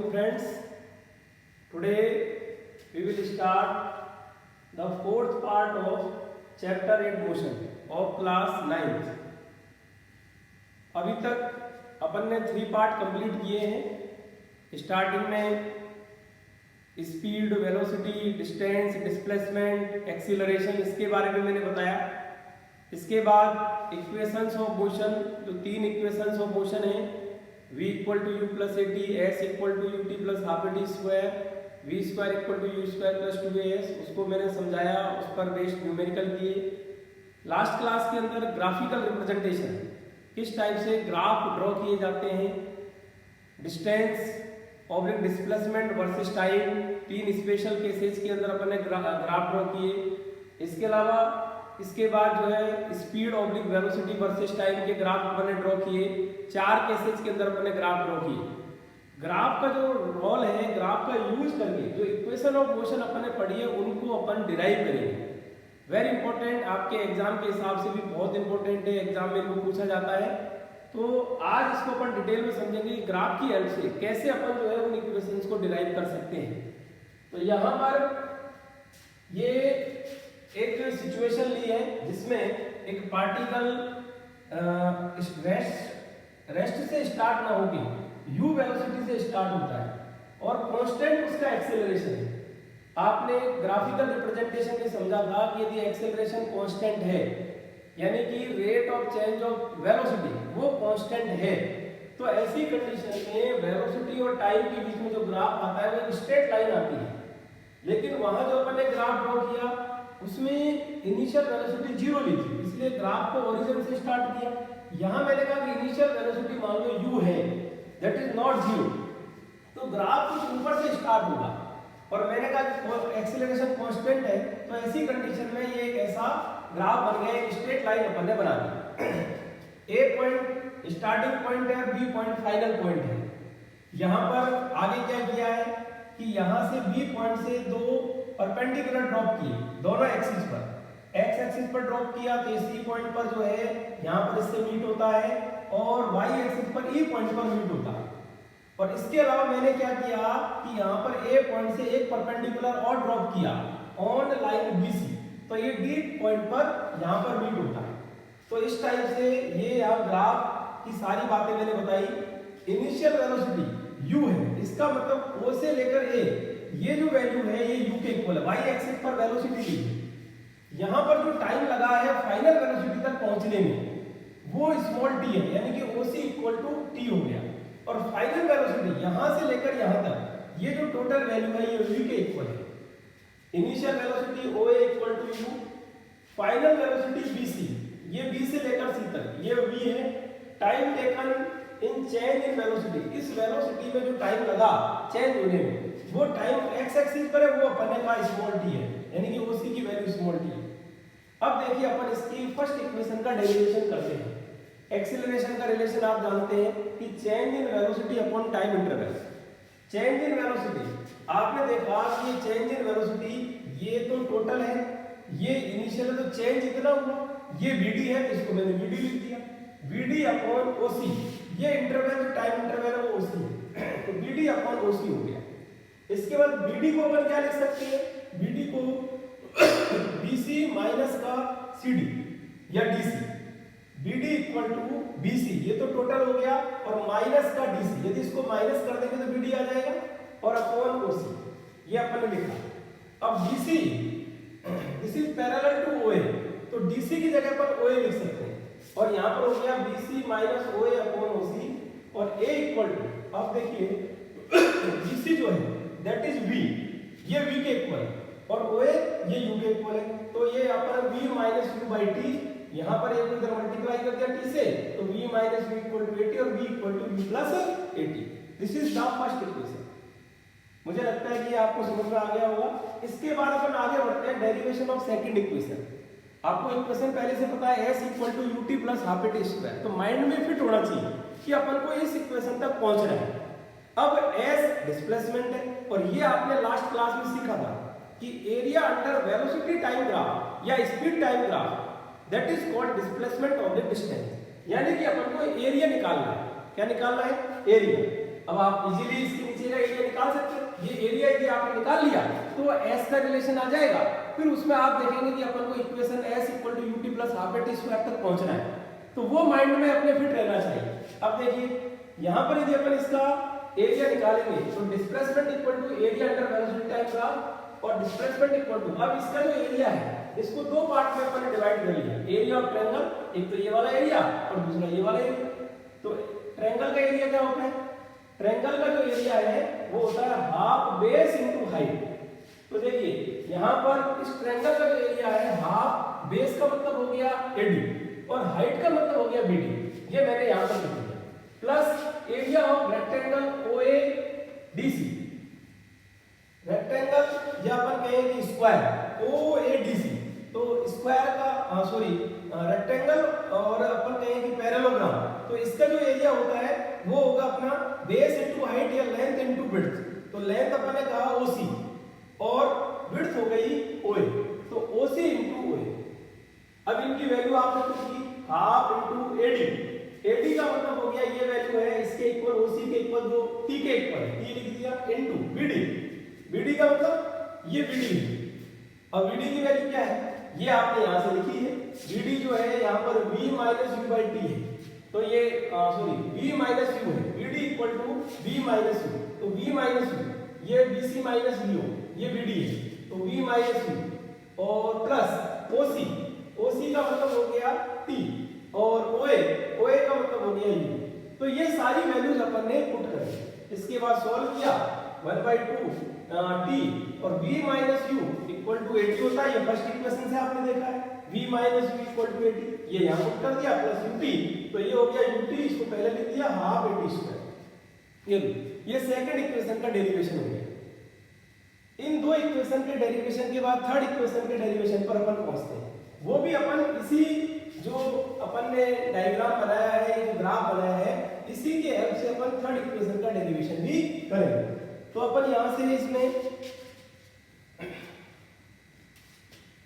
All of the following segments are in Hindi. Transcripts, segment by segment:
morning friends. Today we will start the fourth part of chapter 8 motion of class 9th. अभी तक अपन ने 3 पार्ट कंप्लीट किए हैं। स्टार्टिंग में speed, velocity, distance, displacement, acceleration, इसके बारे में मैंने बताया। इसके बाद इक्वेशंस ऑफ मोशन, जो 3 इक्वेशंस ऑफ मोशन है, v equal to u plus a t, s equal to u t plus half a t square, v square equal to u square plus 2as, उसको मैंने समझाया, उस पर बेस्ड न्यूमेरिकल किए। लास्ट क्लास के अंदर ग्राफिकल रिप्रेजेंटेशन, किस टाइप से ग्राफ ड्रॉ किए जाते हैं, distance oblique displacement versus time, 3 special cases के अंदर अपन ने ग्राफ ड्रॉ किए। इसके अलावा इसके बाद जो है speed oblique velocity versus time के ग्राफ अपन ने ड्रॉ किए। 4 केसेस के अंदर अपन ने ग्राफ ड्रॉ किए। ग्राफ का जो रोल है, ग्राफ का यूज करके जो इक्वेशन ऑफ मोशन अपन ने पढ़ी है उनको अपन डिराइव करेंगे। वेरी इंपॉर्टेंट, आपके एग्जाम के हिसाब से भी बहुत इंपॉर्टेंट है, एग्जाम में इनको पूछा जाता है। तो आज इसको अपन डिटेल में समझेंगे, ग्राफ की हेल्प से कैसे अपन जो है उन इक्वेशंस को डिराइव कर सकते हैं। तो यहाँ पर ये एक सिचुएशन ली है जिसमें एक पार्टिकल रेस्ट से स्टार्ट ना होके u वेलोसिटी से स्टार्ट होता है और कांस्टेंट उसका एक्सेलरेशन है। आपने ग्राफिकल रिप्रेजेंटेशन में समझा था कि यदि एक्सेलरेशन कांस्टेंट है, यानी कि rate of change of velocity वो कांस्टेंट है, तो ऐसी कंडीशन में वेलोसिटी और टाइम के बीच में जो ग्राफ आता है वो स्ट्रेट लाइन आती है। लेकिन वहां जो अपन ने ग्राफ ड्रॉ किया उसमें इनिशियल वेलोसिटी 0 ली थी, इसलिए ग्राफ को ओरिजिन से स्टार्ट किया। यहां मैंने कहा कि इनिशियल वेलोसिटी मान लो u है, दैट इज नॉट 0, तो ग्राफ कुछ ऊपर से स्टार्ट होगा। और मैंने कहा कि एक्सीलरेशन कांस्टेंट है, तो ऐसी कंडीशन में ये एक ऐसा ग्राफ बन गया, एक स्ट्रेट लाइन अपन ने बना दी। ए पॉइंट स्टार्टिंग पॉइंट है, बी पॉइंट फाइनल पॉइंट है। यहां पर आगे क्या किया है कि यहां से बी पॉइंट से 2 परपेंडिकुलर ड्रॉप किए दोनों एक्सिस पर। एक्स एक्सिस पर ड्रॉप किया तो सी पॉइंट पर जो है यहाँ पर इससे मीट होता है, और वाई एक्सिस पर ई पॉइंट पर मीट होता है। और इसके अलावा मैंने क्या किया कि यहाँ पर ए पॉइंट से एक परपेंडिकुलर और ड्रॉप किया ऑन लाइन बीसी, तो ये डी पॉइंट पर यहाँ पर मीट होता है। तो इस टाइप से ये ग्राफ की सारी बातें मैंने बताई। इनिशियल वेलोसिटी u है, इसका मतलब o से लेकर a, ये जो वैल्यू है ये u के इक्वल है। वाई एक्सिस पर वेलोसिटी ली है, यहाँ पर जो टाइम लगा है फाइनल वेलोसिटी तक पहुंचने में वो स्मॉल t है, यानी कि OC इक्वल टू t हो गया। और फाइनल वेलोसिटी यहाँ से लेकर यहाँ तक ये जो टोटल वैल्यू है ये v के इक्वल है। Initial velocity OA equal to u, final velocity BC, ये B से लेकर C तक ये v है। Time taken in change in velocity, इस वेलोसिटी में जो टाइम लगा चेंज होने में वो टाइम x एक्सिस पर है, वो अपन ने कहा स्मॉल t है, यानी कि OC की वैल्यू स्मॉल t है। अब देखिए अपन इसकी फर्स्ट इक्वेशन का डेरिवेशन करते हैं। एक्सीलरेशन का रिलेशन आप जानते हैं कि change in velocity upon time interval. Change in velocity आपने देखा कि चेंज इन वेलोसिटी ये तो टोटल है, ये इनिशियल है, तो चेंज इतना हुआ, ये vd है तो इसको मैंने vd लिख दिया, vd अपॉन OC, ये इंटरवल जो टाइम इंटरवल है वो OC है, तो vd अपॉन OC हो गया। इसके बाद BD को अपन क्या लिख सकते हैं, BD को BC माइनस का CD या DC, BD equal to BC, ये तो टोटल हो गया, और माइनस का DC, यदि इसको माइनस कर देंगे तो BD आ जाएगा, और अपॉन OC, ये अपन ने लिखा। अब BC this is parallel to OA, तो DC की जगह पर OA लिख सकते हैं, और यहाँ पर हो गया BC minus OA upon OC, और A इक्वल टू, अब देखिए BC जो है दैट इज v, ये v के इक्वल है, और OA ये u के इक्वल है, तो ये यहाँ पर v minus u by T, यहाँ पर एक इधर मल्टीप्लाई कर दिया t से, तो v minus u equal to 80 और v equal to v plus 80। This is the first equation. मुझे लगता है कि आपको समझ में आ गया होगा। इसके बाद अपन आगे बढ़ते हैं डेरिवेशन ऑफ सेकंड इक्वेशन। आपको इक्वेशन पहले से पता है s equal to ut plus half a t square, तो माइंड में फिट होना चाहिए कि अपन को इस इक्वेशन तक पहुंचना है। अब s डिस्प्लेसमेंट है, और ये आपने लास्ट क्लास में सीखा था कि area under velocity time graph या speed time graph that is called displacement of the distance, यानी कि अपन को एरिया निकालना है। क्या निकालना है? एरिया। अब आप इजीली इसकी लीजिएगा, एरिया निकाल सकते हो। ये एरिया यदि आपने निकाल लिया तो एस का रिलेशन आ जाएगा। फिर उसमें आप देखेंगे कि अपन को equation s equal to u t plus half a t square तक पहुंचना है, तो वो माइंड में अपने फिट रहना चाहिए। अब देखिए यहाँ पर यदि अपन इसका एरिया निकालेंगे तो displacement equal to area under velocity times graph, और डिस्प्लेसमेंट इक्वल टू, अब इसका जो एरिया है इसको दो पार्ट में अपन ने डिवाइड कर लिया, एरिया ऑफ ट्रायंगल, एक तो ये वाला एरिया और दूसरा ये वाला एरिया। तो ट्रायंगल का एरिया क्या होता है, ट्रायंगल का जो एरिया है वो होता है हाफ बेस इनटू हाइट। तो देखिए यहाँ पर इस ट्रायंगल का जो एरिया है हाफ बेस का मतलब हो गया एडी और हाइट का मतलब हो गया बीडी, ये मैंने यहाँ पर लिख दिया, plus area of rectangle OADC, rectangle या अपन कहेंगे स्क्वायर ओएडीसी, तो स्क्वायर का सॉरी रेक्टेंगल और अपन कहेंगे पैरेललोग्राम, तो इसका जो एरिया होता है वो होगा अपना बेस इनटू हाइट या लेंथ इनटू विड्थ। तो लेंथ अपन ने कहा ओसी और विड्थ हो गई ओए, तो ओसी इनटू ओए। अब इनकी वैल्यू आपने पुट की हाफ इनटू एडी, एडी का मतलब हो गया ये वैल्यू है इसके इक्वल, ओसी के इक्वल जो टी के इक्वल, टी लिख दिया इनटू बीडी, बीडी का मतलब ये बीडी है। अब बीडी की वैल्यू क्या है ये आपने यहां से लिखी है, बीडी जो है यहाँ पर v minus u by t है, तो ये सॉरी v माइनस यू है, BD equal to v minus u, तो v माइनस यू ये bc माइनस vo, ये बीडी है, तो v माइनस यू और प्लस ओसी, ओसी का मतलब हो गया t और ओए, ओए का मतलब हो गया u। तो ये सारी वैल्यूज अपन ने पुट कर दी, इसके बाद सॉल्व किया 1/2 t और v minus u equal to 80 होता है, ये फर्स्ट इक्वेशन से आपने देखा है, v minus u equal to 80, ये यहाँ पुट कर दिया प्लस ut, तो ये हो गया ut, इसको पहले लिख दिया हाफ 80 स्क्वायर। ये सेकंड इक्वेशन का डेरिवेशन हो गया। इन दो इक्वेशन के डेरिवेशन के बाद थर्ड इक्वेशन के डेरिवेशन पर अपन पहुंचते हैं, वो भी अपन इसी जो अपन ने डायग्राम बनाया है, जो ग्राफ बनाया है, इसी के हेल्प से अपन थर्ड इक्वेशन का डेरिवेशन भी करेंगे। तो अपन यहां से इसमें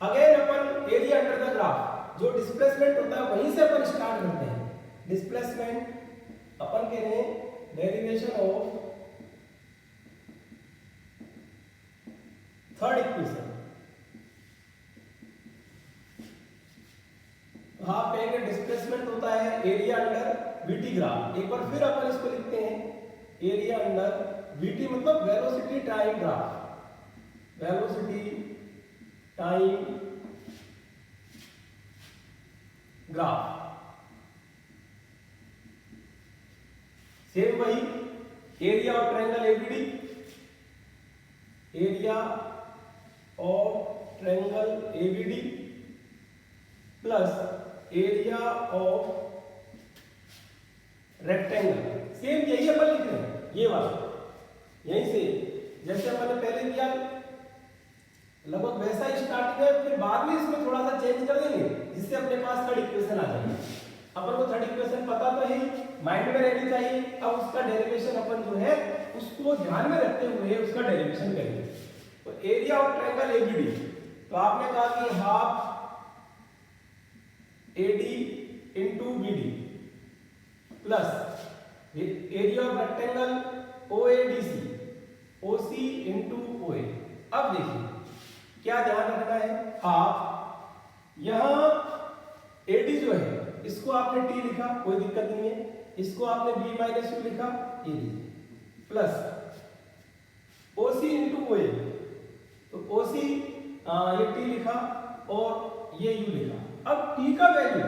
again upon area under the graph, जो डिस्प्लेसमेंट होता है वहीं से अपन स्टार्ट करते हैं। डिस्प्लेसमेंट अपन कह रहे हैं डेरिवेशन ऑफ थर्ड इक्वेशन, तो आप कहेंगे डिस्प्लेसमेंट होता है एरिया अंडर वीटी ग्राफ। एक बार फिर अपन इसको लिखते हैं एरिया अंडर वीटी मतलब velocity time graph, velocity time graph. Same वही area of triangle ABD, area of triangle ABD plus area of rectangle, same यही अपन लिख रहे हैं, ये वाला यहीं से जैसे अपन ने पहले किया लगभग वैसा ही स्टार्टिंग है, फिर बाद में इसमें थोड़ा सा चेंज कर देंगे जिससे अपने पास थर्ड इक्वेशन आ जाएगी। अपन को थर्ड इक्वेशन पता तो है, माइंड में रहनी चाहिए। अब उसका डेरिवेशन अपन जो है उसको ध्यान में रखते हुए उसका डेरिवेशन करेंगे। तो एरिया ऑफ ट्रायंगल एबीडी, तो आपने कहा कि half AD into BD plus area of rectangle OADC, OC into OA. अब देखिए क्या ध्यान रखना है, हाफ यहां एडी जो है इसको आपने टी लिखा, कोई दिक्कत नहीं है, इसको आपने बी माइनस यू लिखा, ये लीजिए, प्लस ओसी इंटू ओए, तो ओसी ये टी लिखा और ये यू लिखा। अब टी का वैल्यू,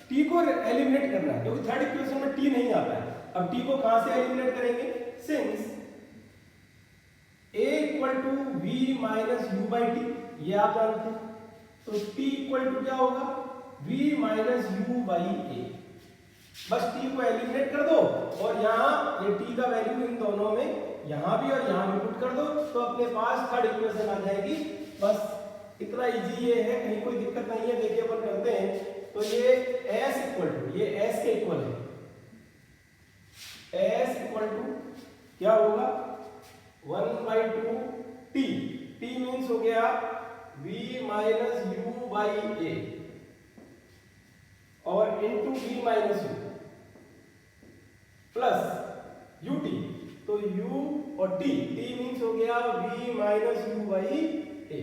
टी को एलिमिनेट करना है क्योंकि थर्ड इक्वेशन में टी नहीं आता है। अब टी को कहां से एलिमिनेट करेंगे, since a equal to v minus u by t, ये आप जानते हैं, तो t इक्वल टू क्या होगा v माइनस यू बाई ए। बस t को एलिमिनेट कर दो और यहाँ ये t का वैल्यू इन दोनों में यहाँ भी और यहाँ भी पुट कर दो, तो अपने पास थर्ड इक्वेशन आ जाएगी। बस इतना इजी ये है, कहीं कोई दिक्कत नहीं है। देखिए अपन करते हैं, तो ये s इक्वल टू, ये s के इक्वल है, s इक्वल टू क्या होगा 1/2 t, t मीन्स हो गया v माइनस यू बाई ए और into v minus you plus ut, तो u और t मीन्स हो गया v minus u by A.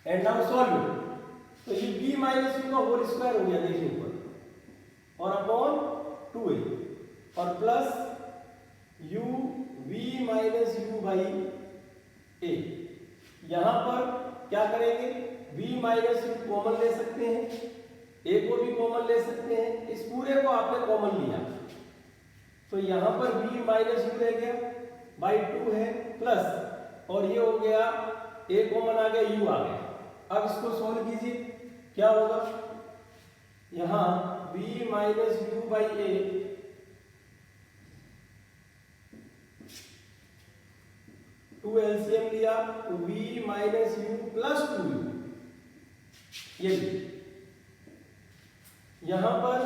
And now solve it, तो ये v माइनस यू का होल स्क्वायर हो गया, देखिए ऊपर, और अपॉन 2a और plus u v minus u by ए। यहां पर क्या करेंगे, v माइनस यू कॉमन ले सकते हैं, a को भी कॉमन ले सकते हैं, इस पूरे को आपने कॉमन लिया तो यहां पर v माइनस यू रह गया बाई 2 है, प्लस और ये हो गया a कॉमन आ गया, u आ गया। अब इसको सॉल्व कीजिए, क्या होगा, यहां v minus u by A 2 LCM लिया तो v minus you plus 2u, ये यहां पर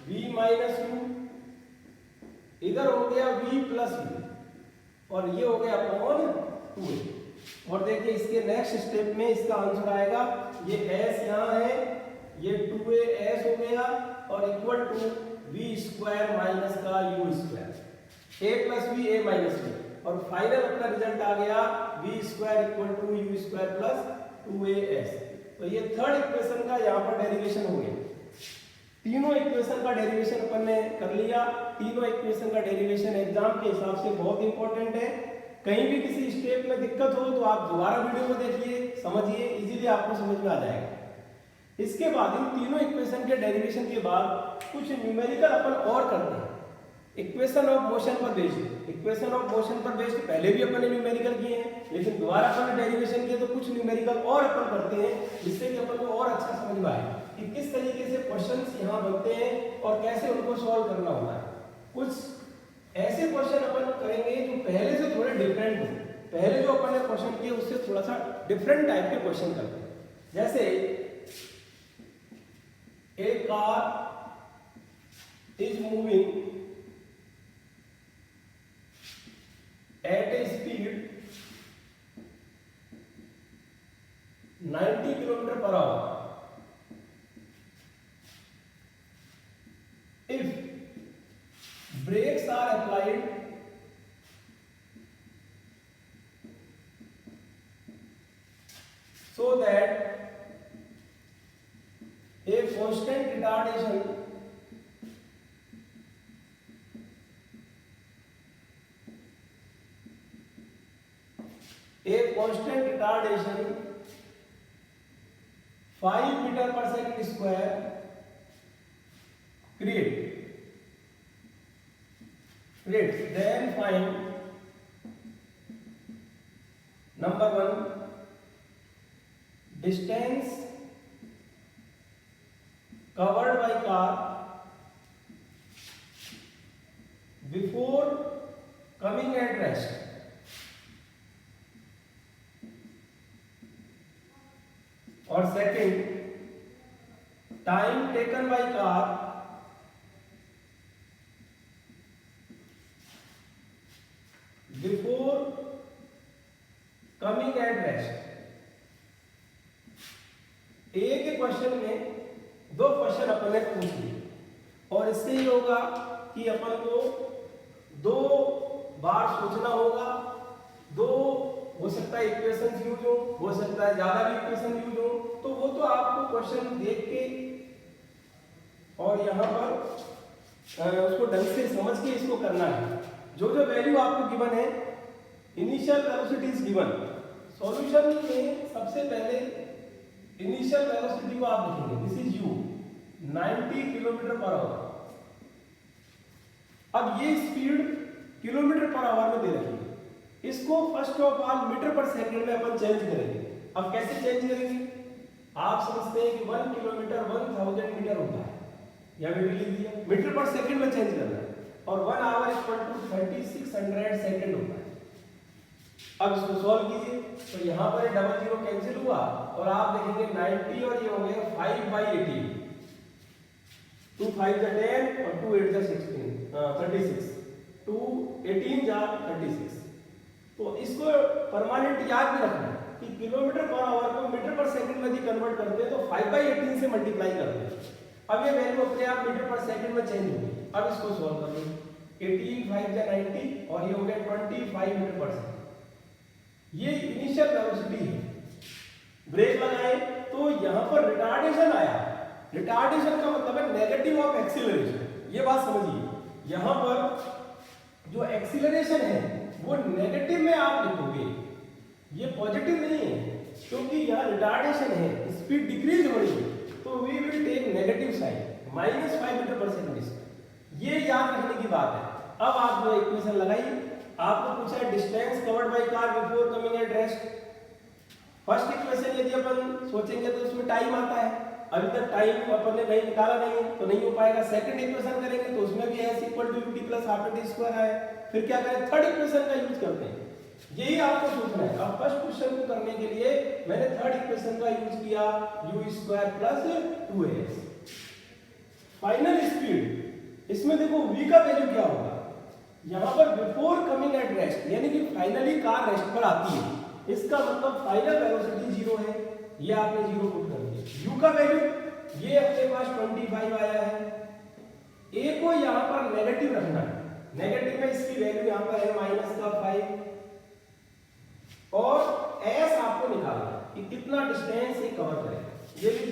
v माइनस यू, इधर हो गया v प्लस यू और ये हो गया अपॉन 2a। और देखिए इसके नेक्स्ट स्टेप में इसका आंसर आएगा, ये s यहाँ है, ये 2as हो गया और equal to v square minus का u square, a plus v a minus v, और फाइनल अपना रिजल्ट आ गया v square equal to u square plus 2as। तो ये थर्ड इक्वेशन का यहाँ पर डेरिवेशन हो गया। तीनों इक्वेशन का डेरिवेशन अपन ने कर लिया। तीनों इक्वेशन का डेरिवेशन एग्जाम के हिसाब से बहुत इंपॉर्टेंट है। कहीं भी किसी स्टेप में दिक्कत हो तो आप दोबारा वीडियो को देखिए, समझिए, इजीली आपको समझ में आ जाएगा। इसके बाद इन तीनों इक्वेशन के डेरिवेशन के बाद कुछ न्यूमेरिकल अपन और करते हैं, इक्वेशन ऑफ मोशन पर बेस्ड। इक्वेशन ऑफ मोशन पर बेस्ड पहले भी अपन ने न्यूमेरिकल किए हैं, लेकिन दोबारा अपन ने डेरिवेशन किए तो कुछ न्यूमेरिकल और अपन करते हैं, जिससे कि अपन को और अच्छा समझ में आए कि किस तरीके से क्वेश्चंस यहाँ बनते हैं और कैसे उनको सॉल्व करना होता है। कुछ ऐसे क्वेश्चन अपन करेंगे जो पहले से थोड़े डिफरेंट हो, पहले जो अपन ने क्वेश्चन किए उससे थोड़ा सा डिफरेंट टाइप के क्वेश्चन करते हैं। जैसे a car is moving at a speed 90 km/h. If brakes are applied so that a constant retardation retardation 5 meter per second square creates, then find number 1 distance covered by car before coming at rest, और second time taken by car before coming at rest. A के क्वेश्चन में दो क्वेश्चन अपन ने पूछ लिए और इससे ये होगा कि अपन को दो बार सोचना होगा, दो हो सकता है इक्वेशन यूज हो सकता है ज्यादा भी इक्वेशन यूज हो, तो वो तो आपको क्वेश्चन देख के और यहाँ पर उसको ढंग से समझ के इसको करना है। जो जो वैल्यू आपको गिवन है, initial velocity is given, solution में सबसे पहले इनिशियल वेलोसिटी को आप लिखेंगे, दिस इज u 90 km/h। अब ये स्पीड km/h में दे रखी है, इसको फर्स्ट ऑफ ऑल मीटर पर सेकंड में अपन चेंज करेंगे। अब कैसे चेंज करेंगे, आप समझते हैं कि 1 किलोमीटर 1000 मीटर होता है, या मीटर लिख दिया, मीटर पर सेकंड में चेंज करना है, और 1 आवर इक्वल टू 3600 सेकंड होता है। अब इसको सॉल्व कीजिए, तो यहाँ पर डबल जीरो कैंसिल हुआ और आप देखेंगे 90 और ये हो गया 5/18, 2 5 जा 10 और 2 8 जा 16 36, 2 18 जा 36। तो इसको परमानेंट याद भी रखना कि km/h को मीटर पर सेकंड में यदि कन्वर्ट करते हैं तो 5/18 से मल्टीप्लाई करते हैं। अब ये वैल्यू अपने आप मीटर पर सेकंड में चेंज होगी। अब इसको सॉल्व कर लो, 18 5 या 90 और ये हो गया 25 मीटर पर सेकंड। ये इनिशियल वेलोसिटी है। ब्रेक लगाए तो यहाँ पर रिटार्डेशन आया। रिटार्डेशन का मतलब है नेगेटिव ऑफ एक्सीलरेशन। ये बात समझिए, यहाँ पर जो एक्सीलरेशन है वो नेगेटिव में आप लिखोगे, ये पॉजिटिव नहीं है, क्योंकि यहाँ रिटार्डेशन है, स्पीड डिक्रीज हो रही है, तो we will take negative sign -5 metre पर सेकंड। ये याद रखने की बात है। अब आप जो इक्वेशन लगाइए, आपको पूछा है distance covered by car before coming at rest. First equation यदि अपन सोचेंगे तो उसमें टाइम आता है, अभी तक टाइम अपन ने कहीं निकाला नहीं है तो नहीं हो पाएगा। सेकंड इक्वेशन करेंगे तो उसमें भी s = ut + ½ t स्क्वायर है। फिर क्या करें, थर्ड इक्वेशन का यूज करते हैं। यही आपको सोचना है। अब फर्स्ट क्वेश्चन को करने के लिए मैंने थर्ड इक्वेशन का यूज किया, u² + 2as। फाइनल स्पीड, इसमें देखो v का वैल्यू क्या होगा, यहाँ पर बिफोर कमिंग एट रेस्ट, यानी कि फाइनली कार रेस्ट पर आती है, इसका मतलब फाइनल वेलोसिटी 0 है, ये आपने 0 पुट कर दिया। u का वैल्यू ये अपने पास 25 आया है। a को यहाँ पर नेगेटिव रखना है, नेगेटिव में इसकी वैल्यू यहाँ पर है -5 और s आपको निकालना है कि कितना डिस्टेंस ये कवर करेगा। ये भी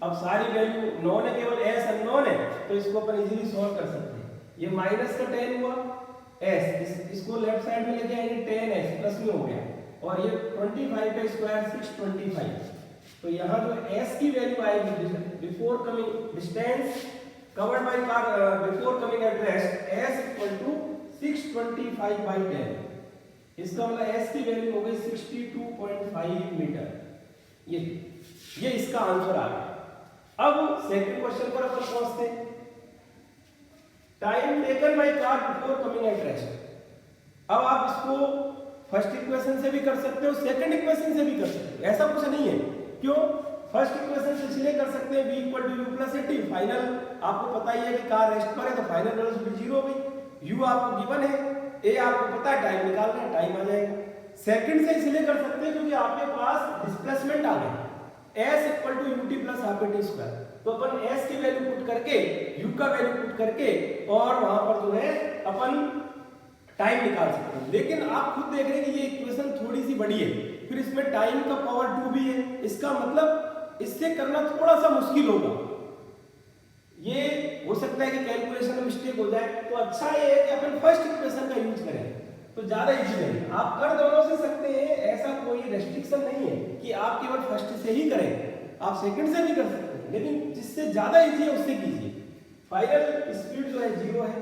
अब सारी वैल्यू नॉन है, केवल s अननोन है, तो इसको अपन इजीली सॉल्व कर सकते हैं। ये माइनस का 10 हुआ, s इसको लेफ्ट साइड में लेके आएंगे, 10s प्लस में हो गया, और ये 25 का स्क्वायर 625। तो यहाँ जो s की वैल्यू आएगी before coming distance covered by car before coming at rest, s = 625/10। इसका मतलब s की वैल्यू हो गई 62.5 मीटर। ये इसका आंसर आ गया। अब सेकंड क्वेश्चन पर अपन पहुंचते हैं। Time taken by car before coming at rest. अब आप इसको फर्स्ट इक्वेशन से भी कर सकते हो, सेकंड इक्वेशन से भी कर सकते हो, ऐसा कुछ नहीं है। क्यों? फर्स्ट इक्वेशन से इसलिए कर सकते हैं, v = u + at। फाइनल आपको पता ही है कि कार रेस्ट पर है, तो फाइनल वेलोसिटी 0 हो गई। u आपको गिवन है, a आपको पता है, टाइम निकालना है, टाइम आ जाएगा। सेकंड से इसलिए कर सकते हैं क्योंकि आपके पास डिस्प्लेसमेंट आ गया, s = ut + ½ t स्क्वायर। तो अपन s की वैल्यू पुट करके, u का वैल्यू पुट करके, और वहां पर जो है अपन टाइम निकाल सकते हैं। लेकिन आप खुद देख रहे हैं कि ये इक्वेशन थोड़ी सी बड़ी है, फिर इसमें टाइम का पावर 2 भी है, इसका मतलब इससे करना थोड़ा सा मुश्किल होगा। ये हो सकता है कि कैलकुलेशन में मिस्टेक हो जाए, तो अच्छा ये है कि अपन फर्स्ट इक्वेशन का यूज करें, तो ज्यादा इजी है। आप कर दोनों से सकते हैं, ऐसा कोई रेस्ट्रिक्शन नहीं है कि आप केवल फर्स्ट से ही करें, आप सेकंड से भी कर सकते हैं, लेकिन जिससे ज्यादा इजी है उससे कीजिए। फाइनल स्पीड जो है 0 है,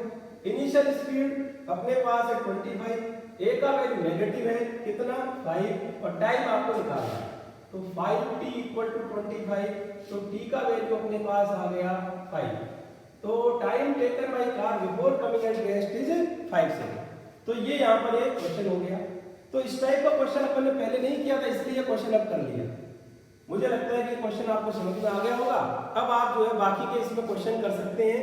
इनिशियल स्पीड अपने पास है 25, a का वैल्यू नेगेटिव है, कितना 5, और टाइम आपको निकालना है, तो 5t = 25, तो t का वैल्यू अपने पास आ गया 5। तो time taken by car before coming at rest is 5 second. तो ये यहाँ पर एक क्वेश्चन हो गया। तो इस टाइप का क्वेश्चन अपन ने पहले नहीं किया था, इसलिए ये क्वेश्चन अब कर लिया। मुझे लगता है कि क्वेश्चन आपको समझ में आ गया होगा। अब आप जो है बाकी के इसमें क्वेश्चन कर सकते हैं।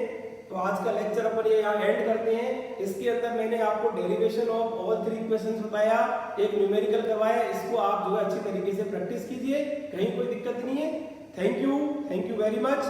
तो आज का लेक्चर अपन ये यहाँ एंड करते हैं। इसके अंदर मैंने आपको डेरिवेशन ऑफ ऑल 3 इक्वेशंस बताया, एक न्यूमेरिकल करवाया, इसको आप जो है अच्छी तरीके से प्रैक्टिस कीजिए, कहीं कोई दिक्कत नहीं है। Thank you very much.